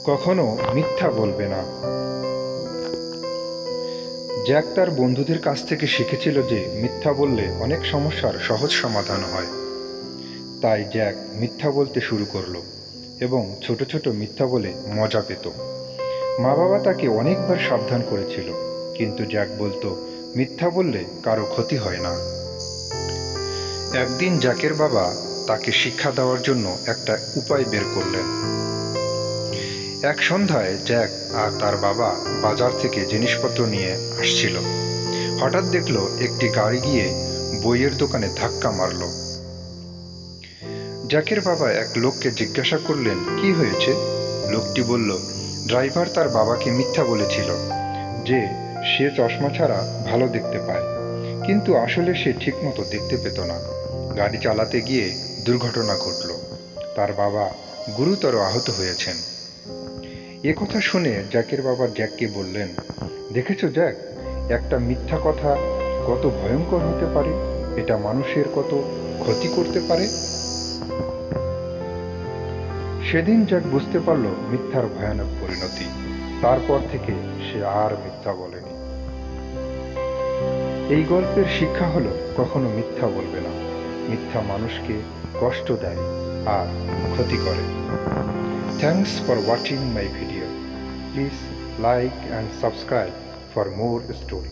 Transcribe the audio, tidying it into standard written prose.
কখনো মিথ্যা বলবে না। জ্যাক তার বন্ধুদের কাছ থেকে শিখেছিল যে মিথ্যা বললে অনেক সমস্যার সহজ সমাধান হয়। তাই জ্যাক মিথ্যা বলতে শুরু করলো এবং ছোট ছোট মিথ্যা বলে মজা পেত। মা বাবা তাকে অনেকবার সাবধান করেছিল, কিন্তু জ্যাক বলতো মিথ্যা বললে কারো ক্ষতি হয় না। একদিন জ্যাকের বাবা তাকে শিক্ষা দেওয়ার জন্য একটা উপায় বের করলেন। এক সন্ধ্যায় জ্যাক আর তার বাবা বাজার থেকে জিনিসপত্র নিয়ে আসছিল। হঠাৎ দেখলো একটি গাড়ি গিয়ে বইয়ের দোকানে ধাক্কা মারল। জ্যাকের বাবা এক লোককে জিজ্ঞাসা করলেন, কি হয়েছে? লোকটি বলল, ড্রাইভার তার বাবাকে মিথ্যা বলেছিল যে সে চশমা ছাড়া ভালো দেখতে পায়, কিন্তু আসলে সে ঠিকমতো দেখতে পেত না। গাড়ি চালাতে গিয়ে দুর্ঘটনা ঘটল। তার বাবা গুরুতর আহত হয়েছেন। কথা শুনে জ্যাকের বাবা জ্যাককে বললেন, দেখেছো জ্যাক, একটা মিথ্যা কথা কত ভয়ঙ্কর হতে পারে, এটা মানুষের কত ক্ষতি করতে পারে। সেদিন জ্যাক বুঝতে পারল মিথ্যার ভয়ানক পরিণতি। তারপর থেকে সে আর মিথ্যা বলেনি। এই গল্পের শিক্ষা হলো, কখনো মিথ্যা বলবে না। মিথ্যা মানুষকে কষ্ট দেয় আর ক্ষতি করে। Thanks for watching my video. Please like and subscribe for more stories.